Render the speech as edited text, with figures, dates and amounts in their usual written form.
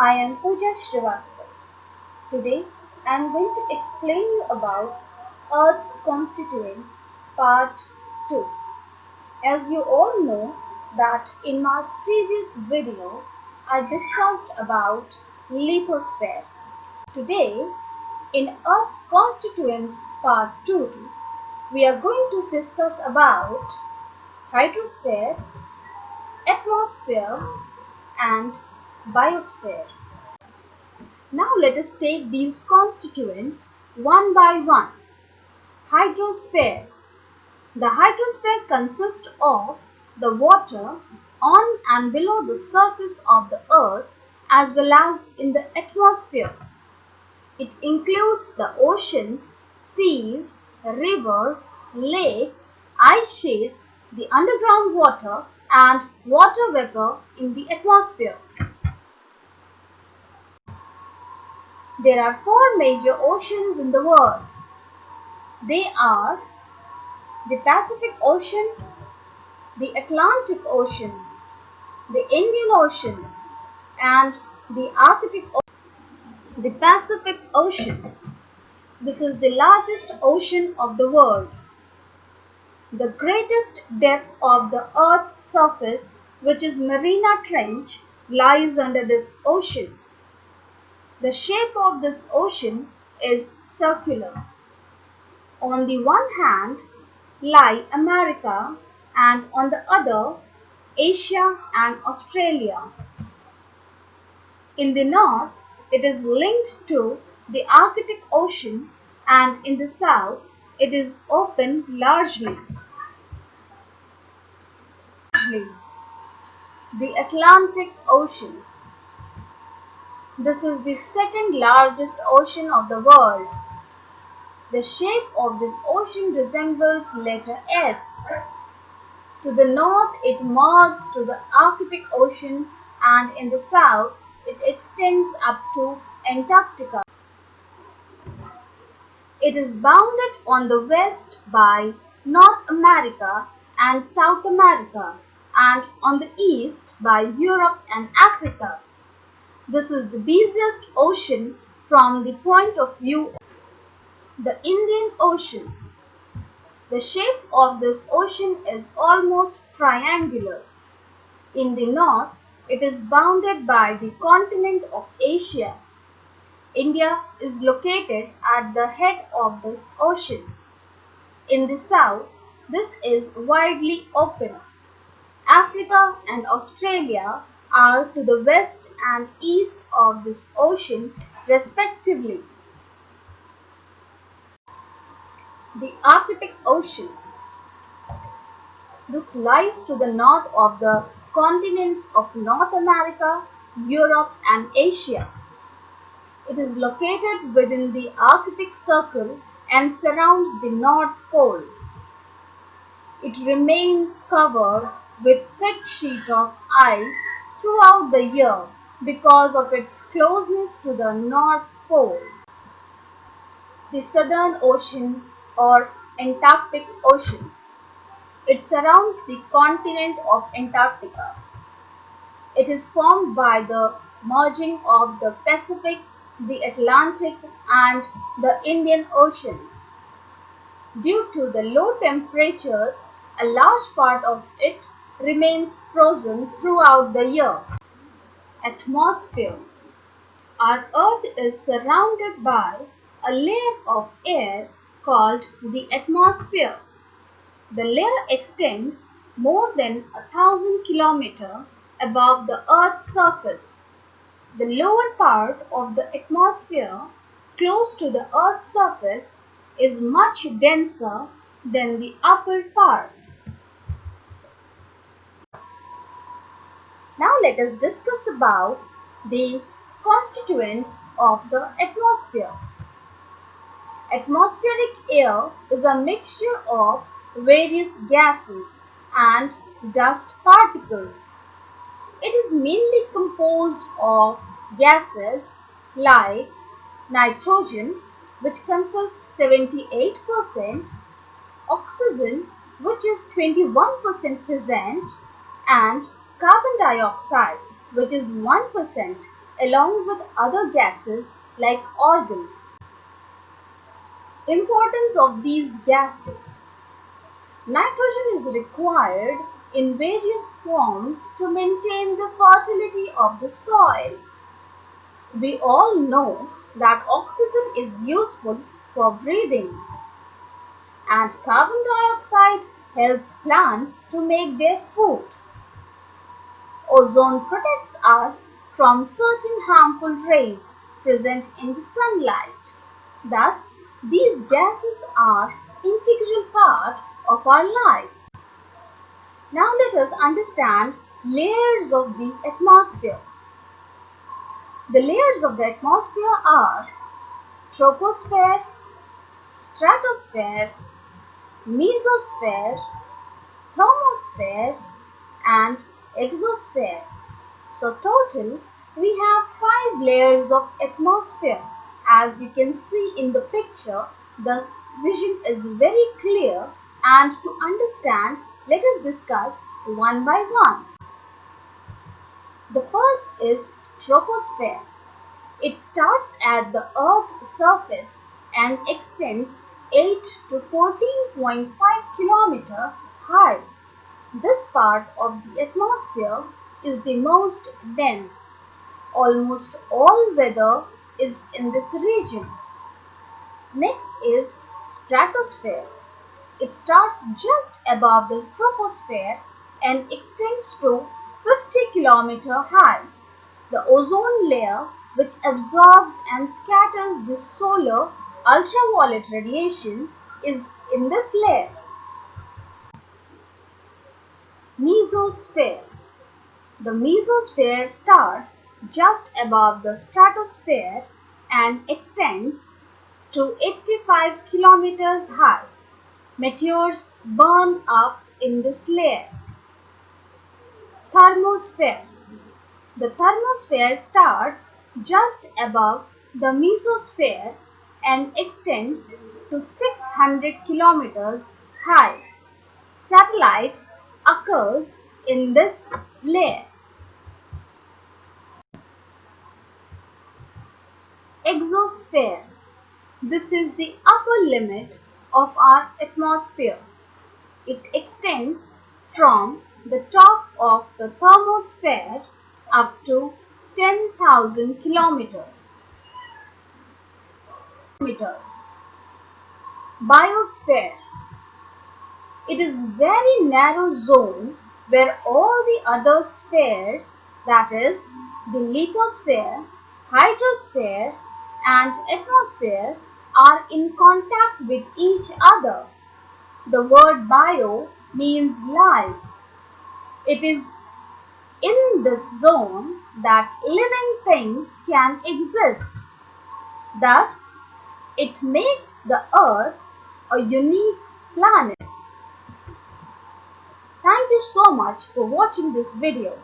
I am Pooja Srivastava. Today I am going to explain you about Earth's constituents part 2. As you all know that in my previous video I discussed about lithosphere. Today in Earth's constituents part 2 we are going to discuss about hydrosphere, atmosphere and biosphere. Now let us take these constituents one by one. Hydrosphere. The hydrosphere consists of the water on and below the surface of the earth as well as in the atmosphere. It includes the oceans, seas, rivers, lakes, ice sheets, the underground water and water vapor in the atmosphere. There are four major oceans in the world. They are the Pacific Ocean, the Atlantic Ocean, the Indian Ocean, and the Arctic Ocean. The Pacific Ocean. This is the largest ocean of the world. The greatest depth of the Earth's surface, which is Mariana Trench, lies under this ocean. The shape of this ocean is circular. On the one hand lie America and on the other Asia and Australia. In the north it is linked to the Arctic Ocean and in the south it is open largely. The Atlantic Ocean. This is the second largest ocean of the world. The shape of this ocean resembles letter S. To the north it merges to the Arctic Ocean and in the south it extends up to Antarctica. It is bounded on the west by North America and South America and on the east by Europe and Africa. This is the busiest ocean from the point of view of the Indian Ocean. The shape of this ocean is almost triangular. In the north, it is bounded by the continent of Asia. India is located at the head of this ocean. In the south, this is widely open. Africa and Australia are to the west and east of this ocean, respectively. The Arctic Ocean. This lies to the north of the continents of North America, Europe and Asia. It is located within the Arctic Circle and surrounds the North Pole. It remains covered with thick sheet of ice throughout the year because of its closeness to the North Pole. The Southern Ocean or Antarctic Ocean. It surrounds the continent of Antarctica. It is formed by the merging of the Pacific, the Atlantic and the Indian Oceans. Due to the low temperatures, a large part of it remains frozen throughout the year. Atmosphere. Our Earth is surrounded by a layer of air called the atmosphere. The layer extends more than 1,000 kilometers above the Earth's surface. The lower part of the atmosphere, close to the Earth's surface, is much denser than the upper part. Now let us discuss about the constituents of the atmosphere. Atmospheric air is a mixture of various gases and dust particles. It is mainly composed of gases like nitrogen, which consists 78%, oxygen, which is 21% present, and carbon dioxide, which is 1%. along with other gases like argon. Importance of these gases. Nitrogen is required in various forms to maintain the fertility of the soil. We all know that oxygen is useful for breathing, and carbon dioxide helps plants to make their food. Ozone protects us from certain harmful rays present in the sunlight. Thus, these gases are integral part of our life. Now let us understand layers of the atmosphere. The layers of the atmosphere are troposphere, stratosphere, mesosphere, thermosphere, and exosphere. So total we have 5 layers of atmosphere. As you can see in the picture, the vision is very clear, and to understand, let us discuss one by one. The first is troposphere. It starts at the Earth's surface and extends 8 to 14.5 km high. This part of the atmosphere is the most dense. Almost all weather is in this region. Next is stratosphere. It starts just above the troposphere and extends to 50 km high. The ozone layer, which absorbs and scatters the solar ultraviolet radiation, is in this layer. Mesosphere. The mesosphere starts just above the stratosphere and extends to 85 km high. Meteors burn up in this layer. Thermosphere. The thermosphere starts just above the mesosphere and extends to 600 km high. Satellites occurs in this layer. Exosphere. This is the upper limit of our atmosphere. It extends from the top of the thermosphere up to 10,000 kilometers. Biosphere. It is very narrow zone where all the other spheres, that is, the lithosphere, hydrosphere, and atmosphere, are in contact with each other. The word bio means life. It is in this zone that living things can exist. Thus, it makes the Earth a unique planet. Thank you so much for watching this video.